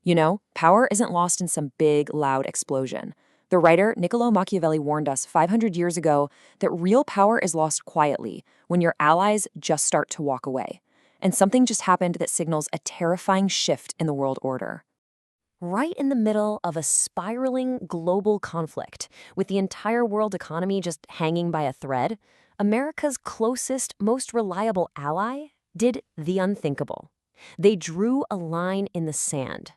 You know, power isn't lost in some big, loud explosion. The writer Niccolo Machiavelli warned us 500 years ago that real power is lost quietly when your allies just start to walk away. And something just happened that signals a terrifying shift in the world order. Right in the middle of a spiraling global conflict, with the entire world economy just hanging by a thread, America's closest, most reliable ally did the unthinkable. They drew a line in the sand.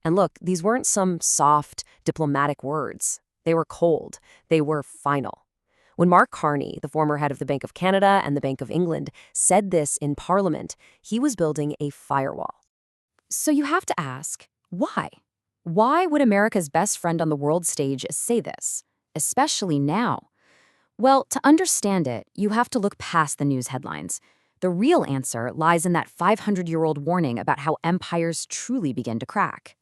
And look, these weren't some soft, diplomatic words. They were cold. They were final. When Mark Carney, the former head of the Bank of Canada and the Bank of England, said this in Parliament, he was building a firewall. So you have to ask, why? Why would America's best friend on the world stage say this, especially now? Well, to understand it, you have to look past the news headlines. The real answer lies in that 500-year-old warning about how empires truly begin to crack.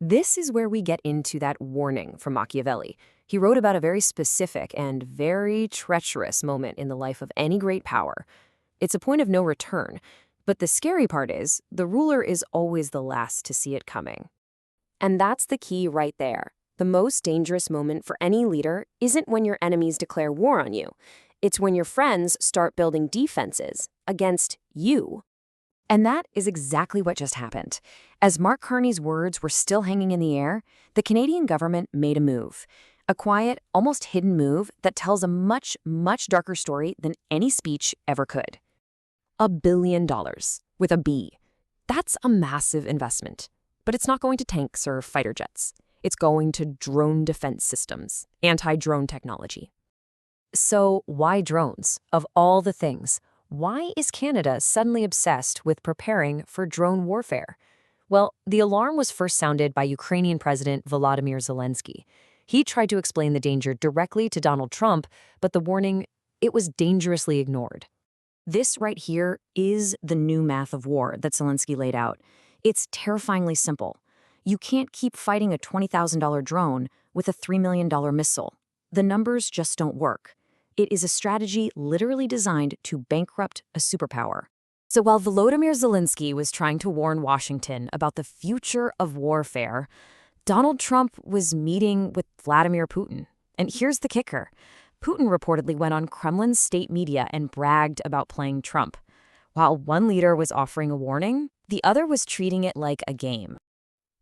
This is where we get into that warning from Machiavelli. He wrote about a very specific and very treacherous moment in the life of any great power. It's a point of no return, but the scary part is the ruler is always the last to see it coming. And that's the key right there. The most dangerous moment for any leader isn't when your enemies declare war on you. It's when your friends start building defenses against you. And that is exactly what just happened. As Mark Carney's words were still hanging in the air, the Canadian government made a move. A quiet, almost hidden move that tells a much, much darker story than any speech ever could. $1 billion, with a B. That's a massive investment. But it's not going to tanks or fighter jets. It's going to drone defense systems, anti-drone technology. So why drones? Of all the things, why is Canada suddenly obsessed with preparing for drone warfare? Well, the alarm was first sounded by Ukrainian President Volodymyr Zelensky. He tried to explain the danger directly to Donald Trump, but the warning, it was dangerously ignored. This right here is the new math of war that Zelensky laid out. It's terrifyingly simple. You can't keep fighting a $20,000 drone with a $3 million missile. The numbers just don't work. It is a strategy literally designed to bankrupt a superpower. So while Volodymyr Zelensky was trying to warn Washington about the future of warfare, Donald Trump was meeting with Vladimir Putin. And here's the kicker. Putin reportedly went on Kremlin's state media and bragged about playing Trump. While one leader was offering a warning, the other was treating it like a game.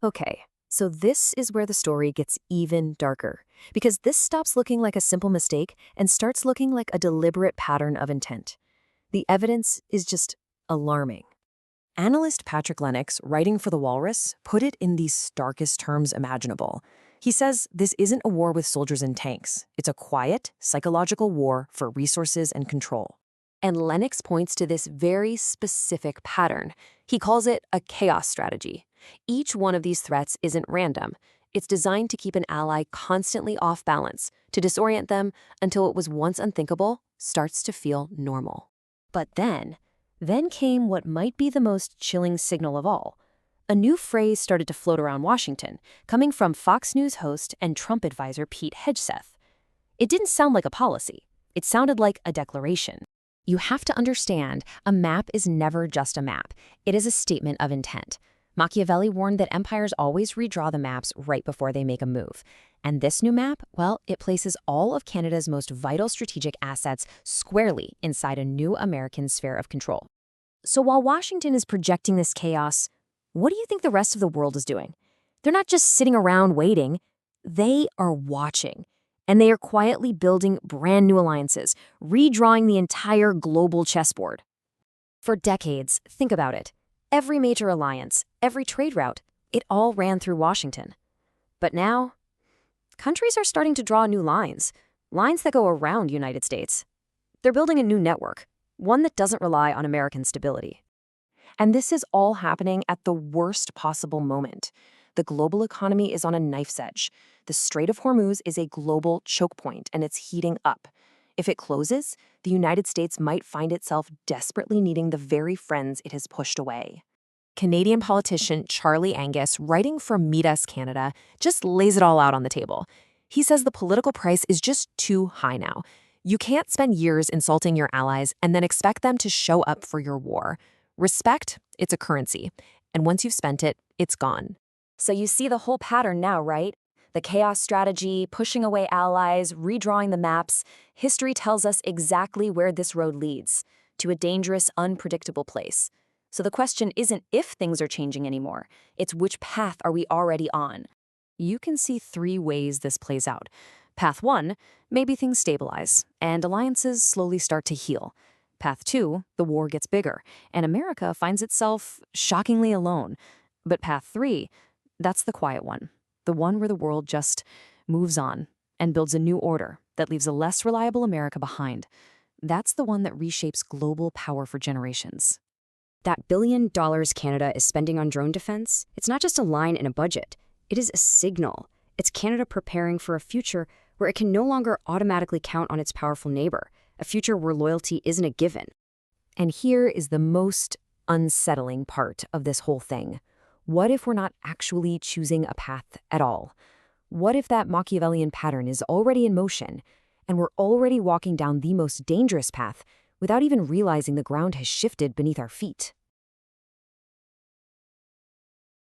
Okay, so this is where the story gets even darker, because this stops looking like a simple mistake and starts looking like a deliberate pattern of intent. The evidence is just alarming. Analyst Patrick Lennox, writing for The Walrus, put it in the starkest terms imaginable. He says this isn't a war with soldiers and tanks. It's a quiet, psychological war for resources and control. And Lennox points to this very specific pattern. He calls it a chaos strategy. Each one of these threats isn't random. It's designed to keep an ally constantly off balance, to disorient them until what was once unthinkable starts to feel normal. But then came what might be the most chilling signal of all. A new phrase started to float around Washington, coming from Fox News host and Trump advisor Pete Hegseth. It didn't sound like a policy. It sounded like a declaration. You have to understand, a map is never just a map. It is a statement of intent. Machiavelli warned that empires always redraw the maps right before they make a move. And this new map, well, it places all of Canada's most vital strategic assets squarely inside a new American sphere of control. So while Washington is projecting this chaos, what do you think the rest of the world is doing? They're not just sitting around waiting. They are watching. And they are quietly building brand new alliances, redrawing the entire global chessboard. For decades, think about it. Every major alliance, every trade route, it all ran through Washington. But now, countries are starting to draw new lines that go around the United States. They're building a new network, one that doesn't rely on American stability. And this is all happening at the worst possible moment. The global economy is on a knife's edge. The Strait of Hormuz is a global choke point, and it's heating up. If it closes, the United States might find itself desperately needing the very friends it has pushed away. Canadian politician Charlie Angus, writing for Meet Us Canada, just lays it all out on the table. He says the political price is just too high now. You can't spend years insulting your allies and then expect them to show up for your war. Respect, it's a currency, and once you've spent it, it's gone. So you see the whole pattern now, right? The chaos strategy, pushing away allies, redrawing the maps. History tells us exactly where this road leads, to a dangerous, unpredictable place. So the question isn't if things are changing anymore, it's which path are we already on? You can see three ways this plays out. Path 1, maybe things stabilize, and alliances slowly start to heal. Path 2, the war gets bigger, and America finds itself shockingly alone. But Path 3, that's the quiet one, the one where the world just moves on and builds a new order that leaves a less reliable America behind. That's the one that reshapes global power for generations. That $1 billion Canada is spending on drone defense, it's not just a line in a budget. It is a signal. It's Canada preparing for a future where it can no longer automatically count on its powerful neighbor, a future where loyalty isn't a given. And here is the most unsettling part of this whole thing. What if we're not actually choosing a path at all? What if that Machiavellian pattern is already in motion, and we're already walking down the most dangerous path without even realizing the ground has shifted beneath our feet?